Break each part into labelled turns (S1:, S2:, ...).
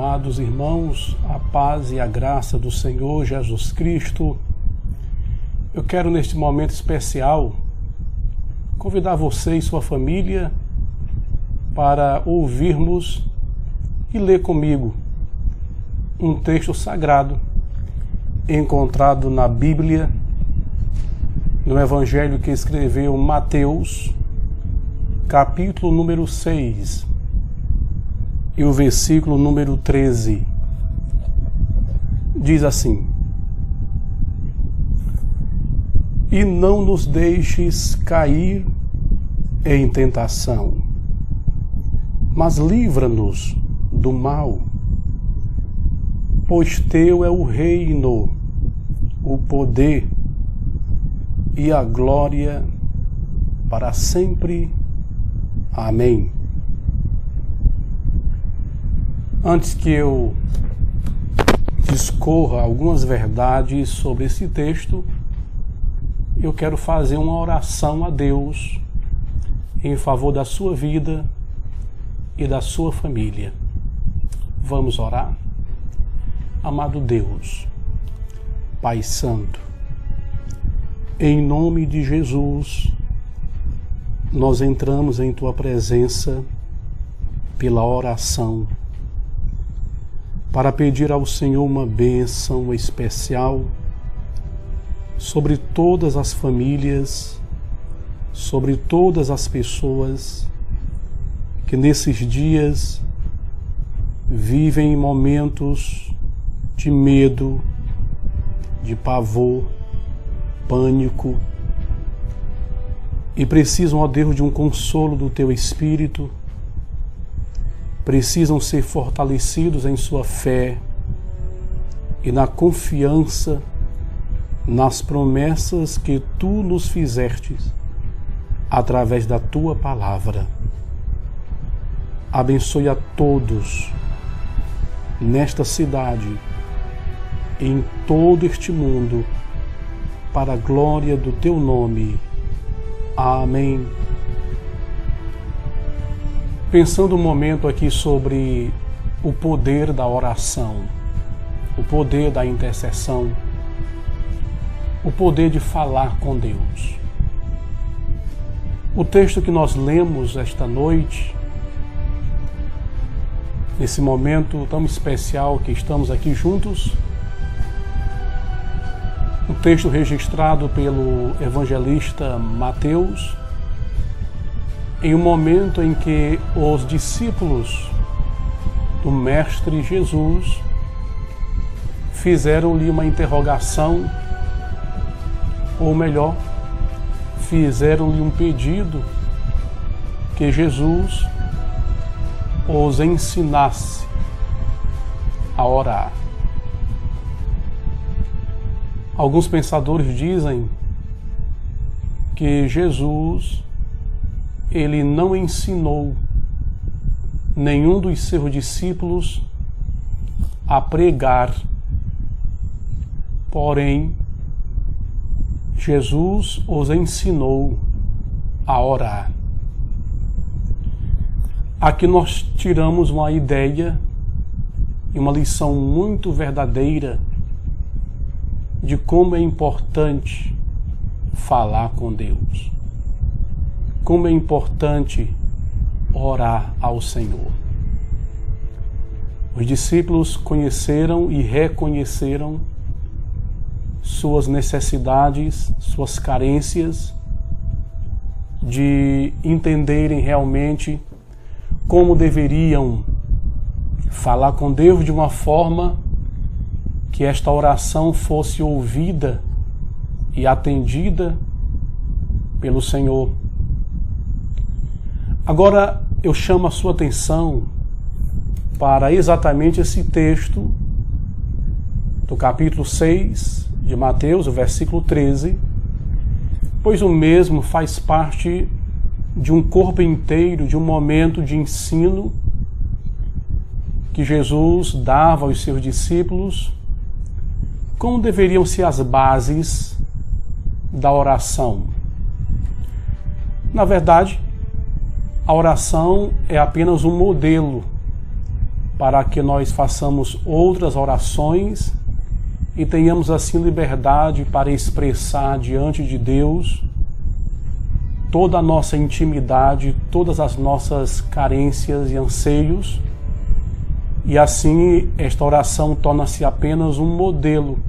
S1: Amados irmãos, a paz e a graça do Senhor Jesus Cristo, eu quero neste momento especial convidar você e sua família para ouvirmos e ler comigo um texto sagrado encontrado na Bíblia, no Evangelho que escreveu Mateus, capítulo número 6, e o versículo número 13. Diz assim: E não nos deixes cair em tentação, mas livra-nos do mal, pois teu é o reino, o poder e a glória para sempre. Amém. Antes que eu discorra algumas verdades sobre esse texto, eu quero fazer uma oração a Deus em favor da sua vida e da sua família. Vamos orar? Amado Deus, Pai Santo, em nome de Jesus, nós entramos em Tua presença pela oração, para pedir ao Senhor uma bênção especial sobre todas as famílias, sobre todas as pessoas que nesses dias vivem momentos de medo, de pavor, pânico, e precisam, ó Deus, de um consolo do Teu Espírito, precisam ser fortalecidos em sua fé e na confiança nas promessas que Tu nos fizestes através da Tua palavra. Abençoe a todos nesta cidade, em todo este mundo, para a glória do Teu nome. Amém. Pensando um momento aqui sobre o poder da oração, o poder da intercessão, o poder de falar com Deus. O texto que nós lemos esta noite, nesse momento tão especial que estamos aqui juntos, um texto registrado pelo evangelista Mateus, em um momento em que os discípulos do Mestre Jesus fizeram-lhe uma interrogação, ou melhor, fizeram-lhe um pedido que Jesus os ensinasse a orar. Alguns pensadores dizem que Jesus, ele não ensinou nenhum dos seus discípulos a pregar, porém, Jesus os ensinou a orar. Aqui nós tiramos uma ideia e uma lição muito verdadeira de como é importante falar com Deus, como é importante orar ao Senhor. Os discípulos conheceram e reconheceram suas necessidades, suas carências, de entenderem realmente como deveriam falar com Deus de uma forma que esta oração fosse ouvida e atendida pelo Senhor. Agora eu chamo a sua atenção para exatamente esse texto do capítulo 6 de Mateus, o versículo 13, pois o mesmo faz parte de um corpo inteiro, de um momento de ensino que Jesus dava aos seus discípulos, como deveriam ser as bases da oração. Na verdade, a oração é apenas um modelo para que nós façamos outras orações e tenhamos assim liberdade para expressar diante de Deus toda a nossa intimidade, todas as nossas carências e anseios, e assim esta oração torna-se apenas um modelo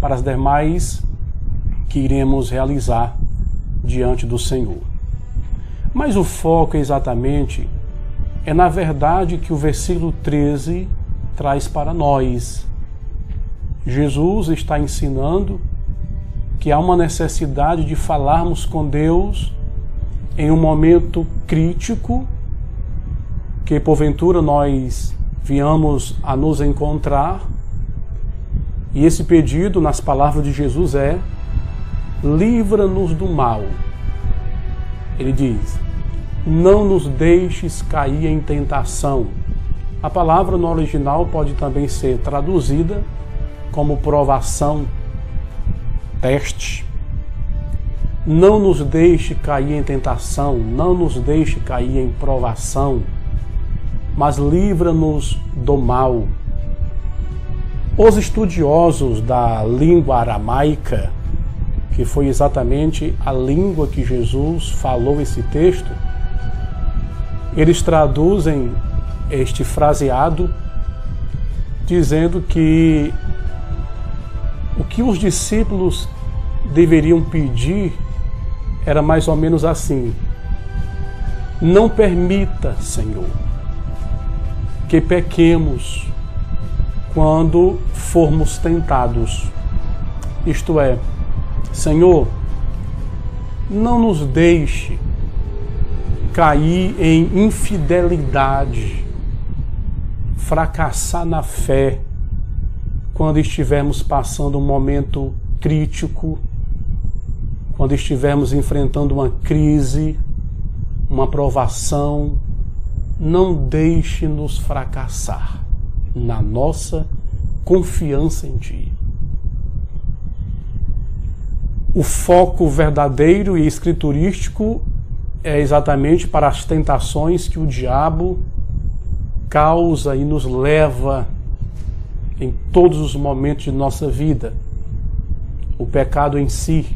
S1: para as demais que iremos realizar diante do Senhor. Mas o foco exatamente é na verdade que o versículo 13 traz para nós. Jesus está ensinando que há uma necessidade de falarmos com Deus em um momento crítico, que porventura nós viemos a nos encontrar, e esse pedido nas palavras de Jesus é: livra-nos do mal. Ele diz: não nos deixes cair em tentação. A palavra no original pode também ser traduzida como provação, teste. Não nos deixe cair em tentação, não nos deixe cair em provação, mas livra-nos do mal. Os estudiosos da língua aramaica, que foi exatamente a língua que Jesus falou esse texto, eles traduzem este fraseado dizendo que o que os discípulos deveriam pedir era mais ou menos assim: não permita, Senhor, que pequemos quando formos tentados. Isto é, Senhor, não nos deixe cair em infidelidade, fracassar na fé quando estivermos passando um momento crítico, quando estivermos enfrentando uma crise, uma provação. Não deixe-nos fracassar na nossa confiança em Ti. O foco verdadeiro e escriturístico é exatamente para as tentações que o diabo causa e nos leva em todos os momentos de nossa vida. O pecado em si.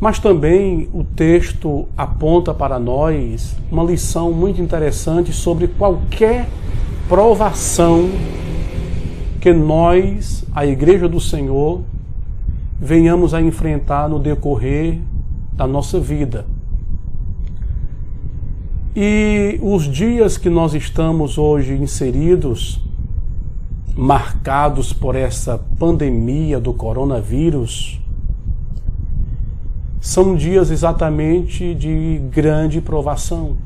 S1: Mas também o texto aponta para nós uma lição muito interessante sobre qualquer provação que nós, a Igreja do Senhor, venhamos a enfrentar no decorrer da nossa vida. E os dias que nós estamos hoje inseridos, marcados por essa pandemia do coronavírus, são dias exatamente de grande provação,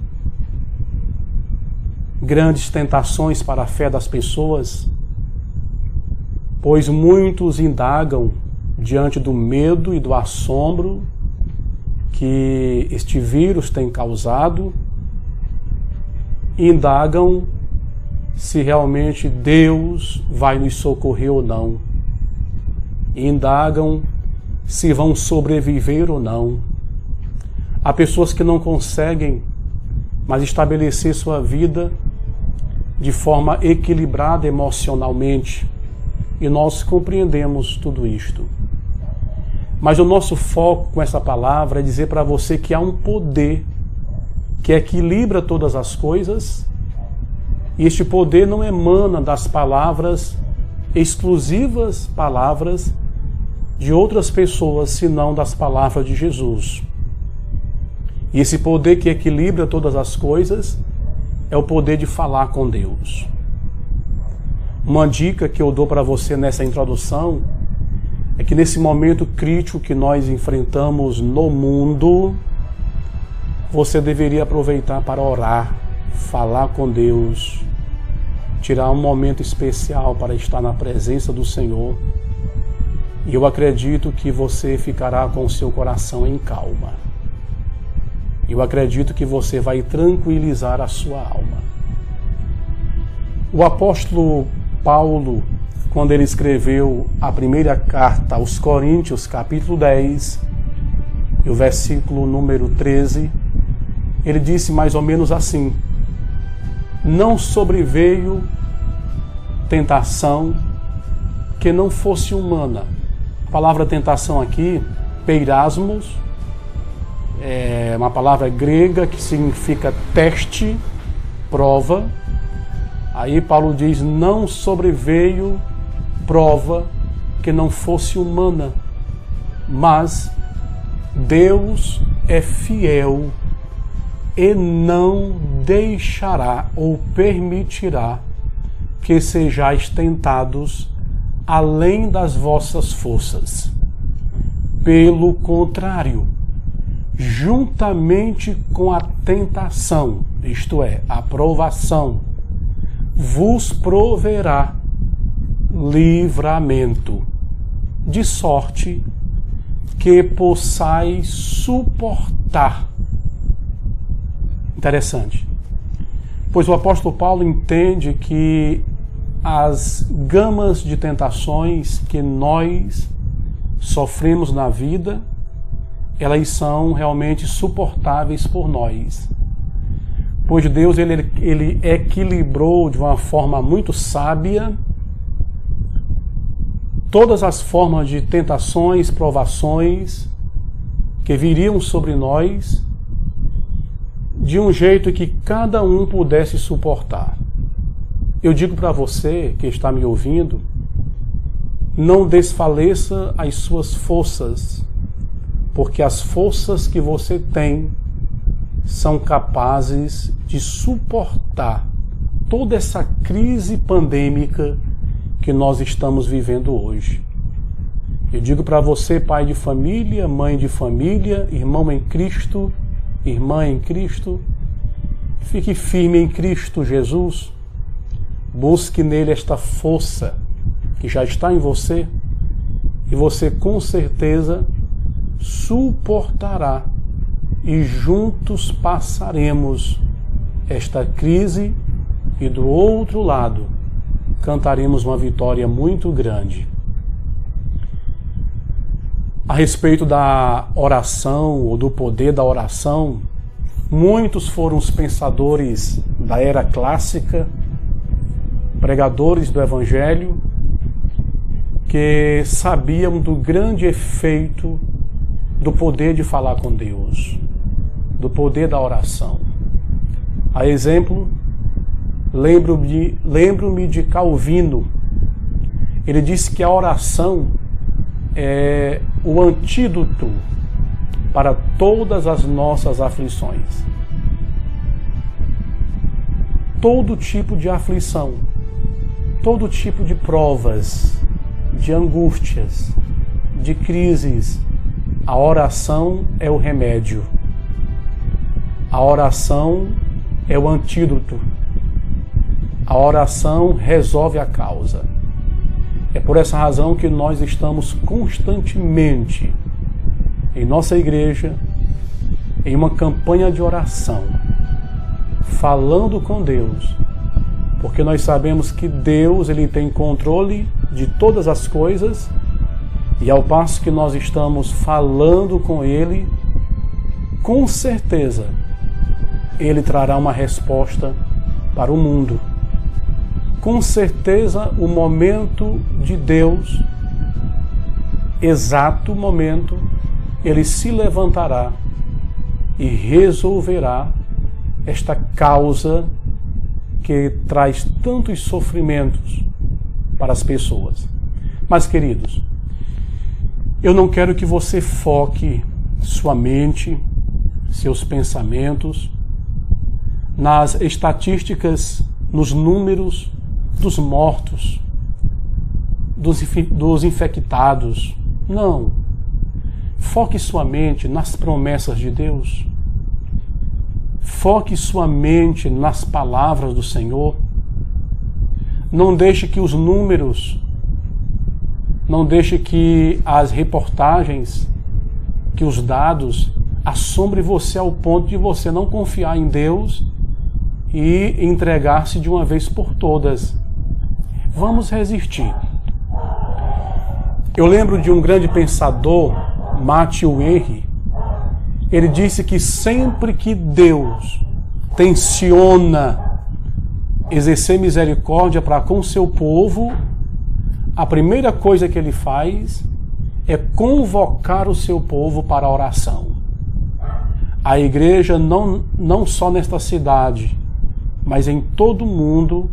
S1: grandes tentações para a fé das pessoas, pois muitos indagam diante do medo e do assombro que este vírus tem causado, indagam se realmente Deus vai nos socorrer ou não, indagam se vão sobreviver ou não. Há pessoas que não conseguem mais estabelecer sua vida de forma equilibrada emocionalmente, e nós compreendemos tudo isto. Mas o nosso foco com essa palavra é dizer para você que há um poder que equilibra todas as coisas, e este poder não emana das palavras, exclusivas palavras de outras pessoas, senão das palavras de Jesus. E esse poder que equilibra todas as coisas é o poder de falar com Deus. Uma dica que eu dou para você nessa introdução é que nesse momento crítico que nós enfrentamos no mundo, você deveria aproveitar para orar, falar com Deus, tirar um momento especial para estar na presença do Senhor. E eu acredito que você ficará com o seu coração em calma. Eu acredito que você vai tranquilizar a sua alma. O apóstolo Paulo, quando ele escreveu a primeira carta aos Coríntios, capítulo 10, e o versículo número 13, ele disse mais ou menos assim: não sobreveio tentação que não fosse humana. A palavra tentação aqui, peirasmos, é uma palavra grega que significa teste, prova. Aí Paulo diz, não sobreveio prova que não fosse humana, mas Deus é fiel e não deixará ou permitirá que sejais tentados além das vossas forças. Pelo contrário, juntamente com a tentação, isto é, a provação, vos proverá livramento, de sorte que possais suportar. Interessante. Pois o apóstolo Paulo entende que as gamas de tentações que nós sofremos na vida, elas são realmente suportáveis por nós. Pois Deus ele equilibrou de uma forma muito sábia todas as formas de tentações, provações que viriam sobre nós, de um jeito que cada um pudesse suportar. Eu digo para você que está me ouvindo, não desfaleça as suas forças, porque as forças que você tem são capazes de suportar toda essa crise pandêmica que nós estamos vivendo hoje. Eu digo para você, pai de família, mãe de família, irmão em Cristo, irmã em Cristo, fique firme em Cristo Jesus, busque nele esta força que já está em você e você com certeza suportará e juntos passaremos esta crise e do outro lado cantaremos uma vitória muito grande. A respeito da oração ou do poder da oração, muitos foram os pensadores da era clássica, pregadores do Evangelho, que sabiam do grande efeito do poder de falar com Deus, do poder da oração. A exemplo, lembro-me de Calvino. Ele disse que a oração é o antídoto para todas as nossas aflições. Todo tipo de aflição, todo tipo de provas, de angústias, de crises, a oração é o remédio. A oração é o antídoto. A oração resolve a causa. É por essa razão que nós estamos constantemente em nossa igreja, em uma campanha de oração, falando com Deus, porque nós sabemos que Deus ele tem controle de todas as coisas e ao passo que nós estamos falando com Ele, com certeza Ele trará uma resposta para o mundo. Com certeza o momento de Deus, exato momento, Ele se levantará e resolverá esta causa que traz tantos sofrimentos para as pessoas. Mas, queridos, eu não quero que você foque sua mente, seus pensamentos nas estatísticas, nos números dos mortos, dos infectados. Não. Foque sua mente nas promessas de Deus. Foque sua mente nas palavras do Senhor. Não deixe que os números, não deixe que as reportagens, que os dados assombrem você ao ponto de você não confiar em Deus e entregar-se de uma vez por todas. Vamos resistir. Eu lembro de um grande pensador, Matthew Henry. Ele disse que sempre que Deus tenciona exercer misericórdia para com seu povo, a primeira coisa que ele faz é convocar o seu povo para a oração. A igreja, não só nesta cidade, mas em todo o mundo,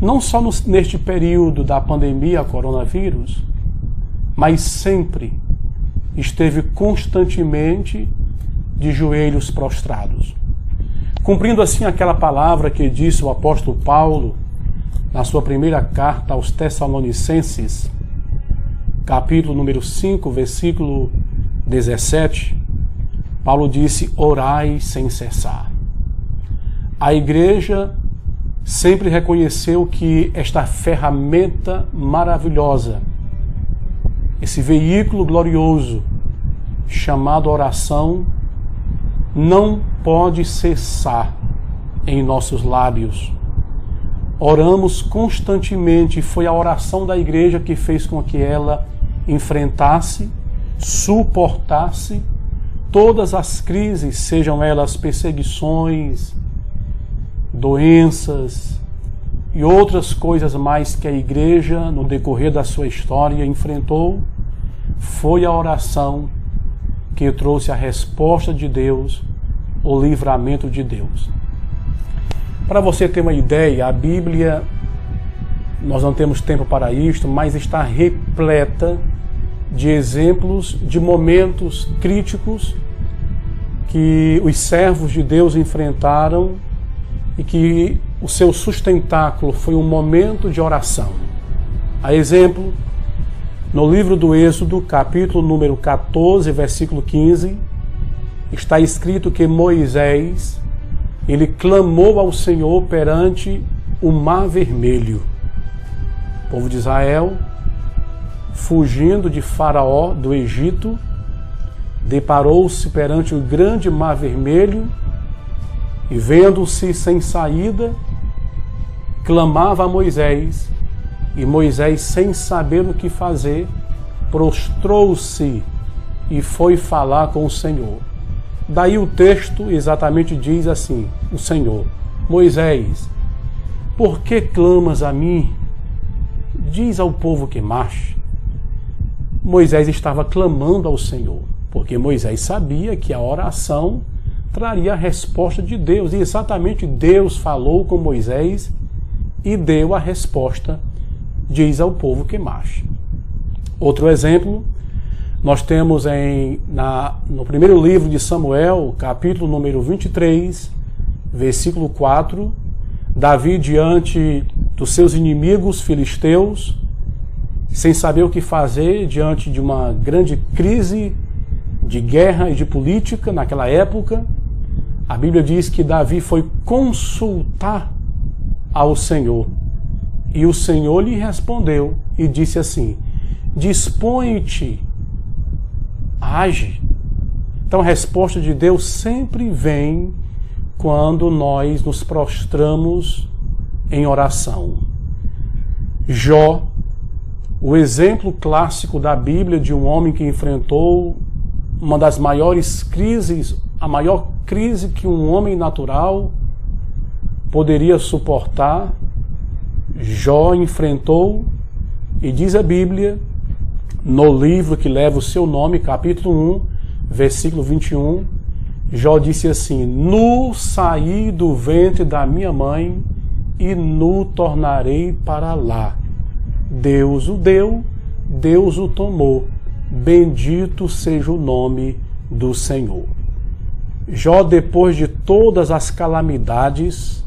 S1: não só neste período da pandemia coronavírus, mas sempre esteve constantemente de joelhos prostrados. Cumprindo assim aquela palavra que disse o apóstolo Paulo na sua primeira carta aos Tessalonicenses, capítulo número 5, versículo 17, Paulo disse: orai sem cessar. A igreja sempre reconheceu que esta ferramenta maravilhosa, esse veículo glorioso chamado oração, não pode cessar em nossos lábios. Oramos constantemente, foi a oração da igreja que fez com que ela enfrentasse, suportasse todas as crises, sejam elas perseguições, doenças e outras coisas mais que a igreja, no decorrer da sua história, enfrentou. Foi a oração que trouxe a resposta de Deus, o livramento de Deus. Para você ter uma ideia, a Bíblia, nós não temos tempo para isto, mas está repleta de exemplos de momentos críticos que os servos de Deus enfrentaram e que o seu sustentáculo foi um momento de oração. A exemplo, no livro do Êxodo, capítulo número 14, versículo 15, está escrito que Moisés, ele clamou ao Senhor perante o Mar Vermelho. O povo de Israel, fugindo de Faraó do Egito, deparou-se perante o grande Mar Vermelho e, vendo-se sem saída, clamava a Moisés, e Moisés, sem saber o que fazer, prostrou-se e foi falar com o Senhor. Daí o texto exatamente diz assim, o Senhor: Moisés, por que clamas a mim? Diz ao povo que marche. Moisés estava clamando ao Senhor, porque Moisés sabia que a oração traria a resposta de Deus, e exatamente Deus falou com Moisés e deu a resposta: diz ao povo que marche. Outro exemplo, nós temos no primeiro livro de Samuel, capítulo número 23, versículo 4, Davi diante dos seus inimigos filisteus, sem saber o que fazer diante de uma grande crise de guerra e de política naquela época. A Bíblia diz que Davi foi consultar ao Senhor, e o Senhor lhe respondeu e disse assim: dispõe-te, age. Então a resposta de Deus sempre vem quando nós nos prostramos em oração. Jó, o exemplo clássico da Bíblia de um homem que enfrentou uma das maiores crises, a maior crise que um homem natural poderia suportar, Jó enfrentou, e diz a Bíblia, no livro que leva o seu nome, capítulo 1, versículo 21, Jó disse assim: nu saí do ventre da minha mãe e nu tornarei para lá. Deus o deu, Deus o tomou, bendito seja o nome do Senhor. Jó, depois de todas as calamidades,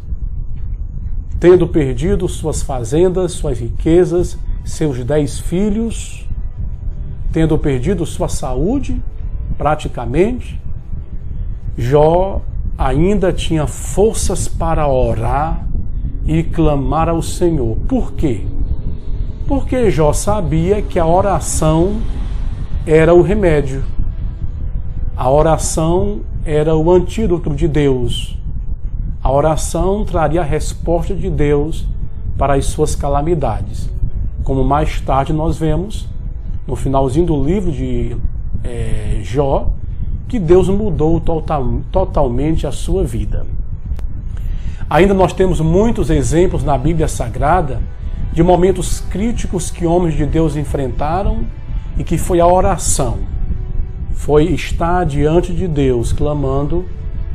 S1: tendo perdido suas fazendas, suas riquezas, seus 10 filhos, tendo perdido sua saúde, praticamente, Jó ainda tinha forças para orar e clamar ao Senhor. Por quê? Porque Jó sabia que a oração era o remédio. A oração era o antídoto de Deus. A oração traria a resposta de Deus para as suas calamidades. Como mais tarde nós vemos, no finalzinho do livro de Jó, que Deus mudou totalmente a sua vida. Ainda nós temos muitos exemplos na Bíblia Sagrada de momentos críticos que homens de Deus enfrentaram e que foi a oração, foi estar diante de Deus clamando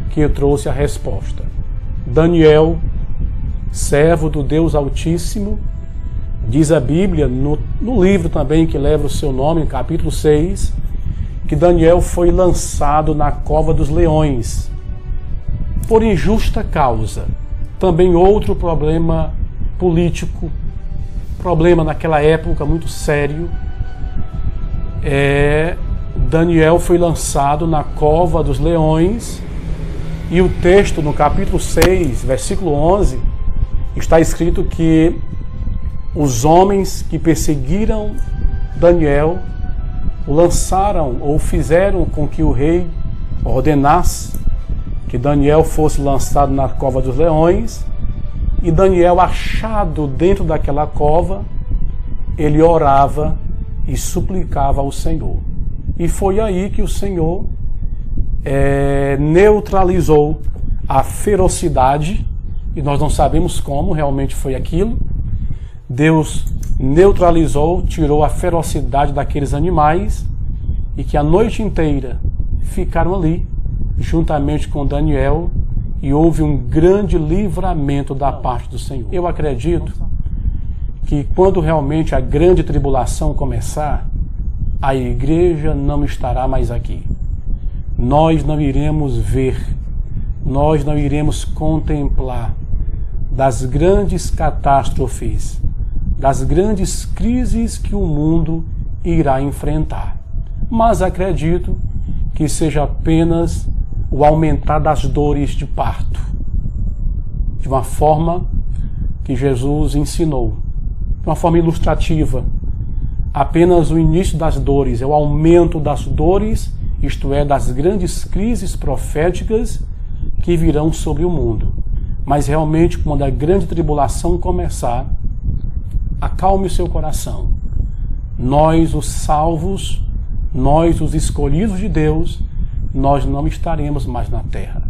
S1: que trouxe a resposta. Daniel, servo do Deus Altíssimo, diz a Bíblia, no livro também que leva o seu nome, no capítulo 6, que Daniel foi lançado na cova dos leões por injusta causa. Também outro problema político, problema naquela época muito sério, Daniel foi lançado na cova dos leões, e o texto no capítulo 6, versículo 11, está escrito que os homens que perseguiram Daniel o lançaram ou fizeram com que o rei ordenasse que Daniel fosse lançado na cova dos leões, e Daniel, achado dentro daquela cova, ele orava e suplicava ao Senhor. E foi aí que o Senhor neutralizou a ferocidade, e nós não sabemos como realmente foi aquilo. Deus neutralizou, tirou a ferocidade daqueles animais, e que a noite inteira ficaram ali, juntamente com Daniel, e houve um grande livramento da parte do Senhor. Eu acredito que quando realmente a grande tribulação começar, a igreja não estará mais aqui. Nós não iremos ver, nós não iremos contemplar das grandes catástrofes, das grandes crises que o mundo irá enfrentar. Mas acredito que seja apenas o aumentar das dores de parto, de uma forma que Jesus ensinou, de uma forma ilustrativa. Apenas o início das dores, é o aumento das dores, isto é, das grandes crises proféticas que virão sobre o mundo. Mas realmente, quando a grande tribulação começar, acalme o seu coração. Nós, os salvos, nós, os escolhidos de Deus, nós não estaremos mais na terra.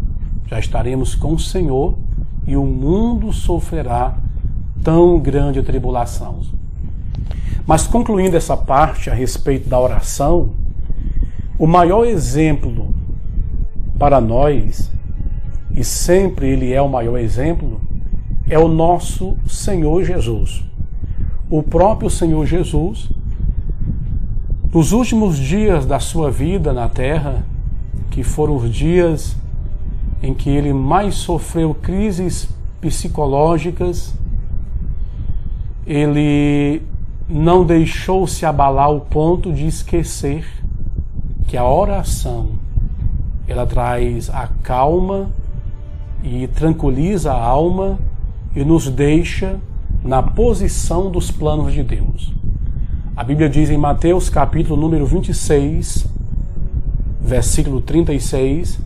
S1: Já estaremos com o Senhor, e o mundo sofrerá tão grande tribulação. Mas concluindo essa parte a respeito da oração, o maior exemplo para nós, e sempre ele é o maior exemplo, é o nosso Senhor Jesus. O próprio Senhor Jesus, nos últimos dias da sua vida na terra, que foram os dias em que ele mais sofreu crises psicológicas, ele não deixou se abalar ao ponto de esquecer que a oração, ela traz a calma e tranquiliza a alma e nos deixa na posição dos planos de Deus. A Bíblia diz em Mateus capítulo número 26, versículo 36,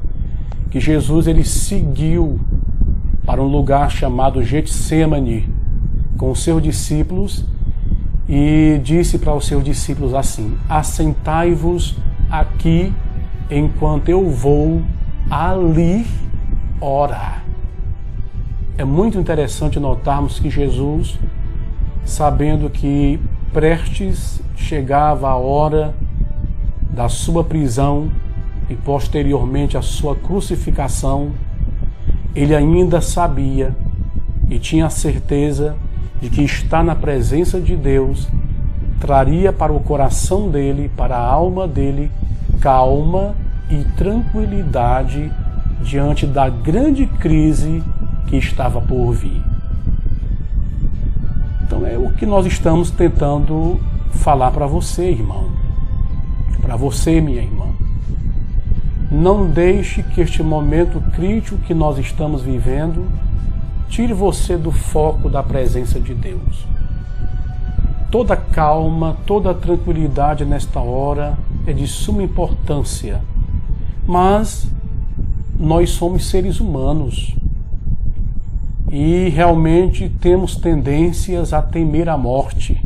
S1: que Jesus ele seguiu para um lugar chamado Getsêmani com os seus discípulos e disse para os seus discípulos assim: assentai-vos aqui enquanto eu vou ali orar. É muito interessante notarmos que Jesus, sabendo que prestes chegava a hora da sua prisão e posteriormente a sua crucificação, ele ainda sabia e tinha a certeza de que estar na presença de Deus traria para o coração dele, para a alma dele, calma e tranquilidade diante da grande crise que estava por vir. Então é o que nós estamos tentando falar para você, irmão, para você, minha irmã. Não deixe que este momento crítico que nós estamos vivendo tire você do foco da presença de Deus. Toda calma, toda tranquilidade nesta hora é de suma importância, mas nós somos seres humanos e realmente temos tendências a temer a morte.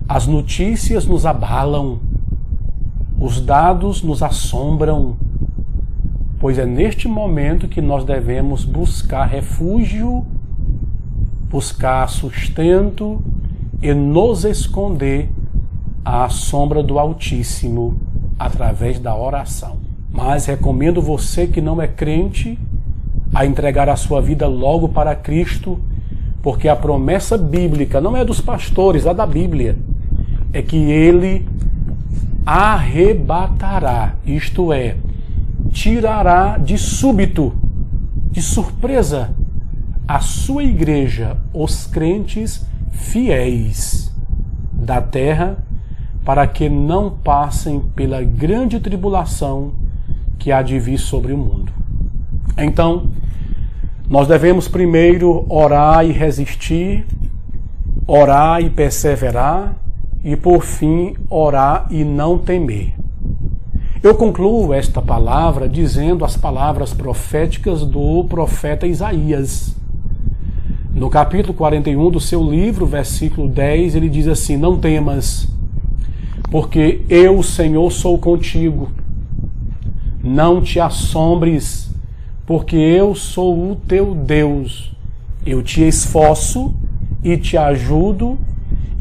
S1: As notícias nos abalam, os dados nos assombram. pois é neste momento que nós devemos buscar refúgio, buscar sustento e nos esconder à sombra do Altíssimo através da oração. Mas recomendo você que não é crente a entregar a sua vida logo para Cristo, porque a promessa bíblica não é dos pastores, é da Bíblia, é que Ele arrebatará, isto é, tirará de súbito, de surpresa, a sua igreja, os crentes fiéis da terra, para que não passem pela grande tribulação que há de vir sobre o mundo. Então, nós devemos primeiro orar e resistir, orar e perseverar, e por fim, orar e não temer. Eu concluo esta palavra dizendo as palavras proféticas do profeta Isaías. No capítulo 41 do seu livro, versículo 10, ele diz assim: não temas, porque eu, o Senhor, sou contigo. Não te assombres, porque eu sou o teu Deus. Eu te esforço e te ajudo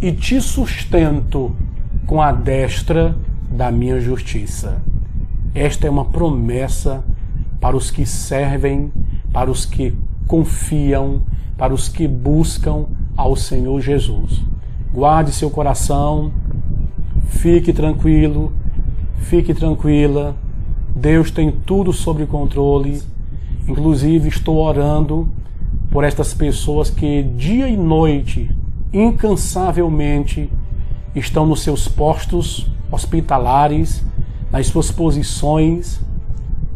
S1: e te sustento com a destra da minha justiça. Esta é uma promessa para os que servem, para os que confiam, para os que buscam ao Senhor Jesus. Guarde seu coração, fique tranquilo, fique tranquila. Deus tem tudo sob controle. Inclusive estou orando por estas pessoas que dia e noite, incansavelmente, estão nos seus postos hospitalares, nas suas posições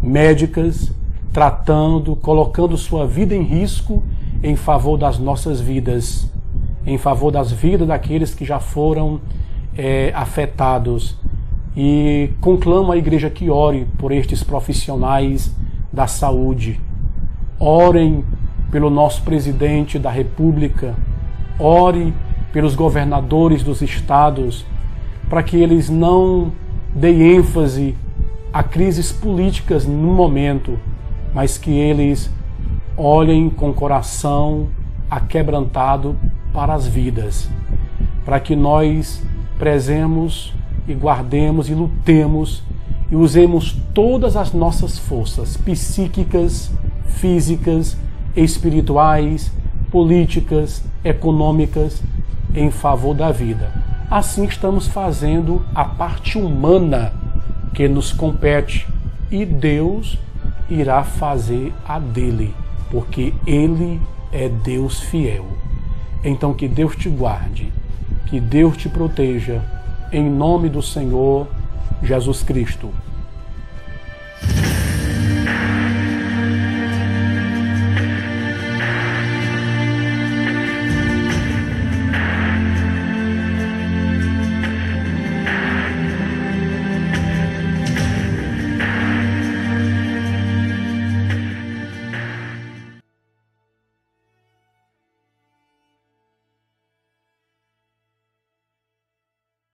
S1: médicas, tratando, colocando sua vida em risco em favor das nossas vidas, em favor das vidas daqueles que já foram afetados. E conclamo a igreja que ore por estes profissionais da saúde. Orem pelo nosso presidente da República, ore pelos governadores dos estados, para que eles não deem ênfase a crises políticas no momento, mas que eles olhem com o coração aquebrantado para as vidas, para que nós prezemos e guardemos e lutemos e usemos todas as nossas forças psíquicas, físicas, espirituais, políticas, econômicas em favor da vida. Assim estamos fazendo a parte humana que nos compete e Deus irá fazer a dele, porque Ele é Deus fiel. Então que Deus te guarde, que Deus te proteja, em nome do Senhor Jesus Cristo.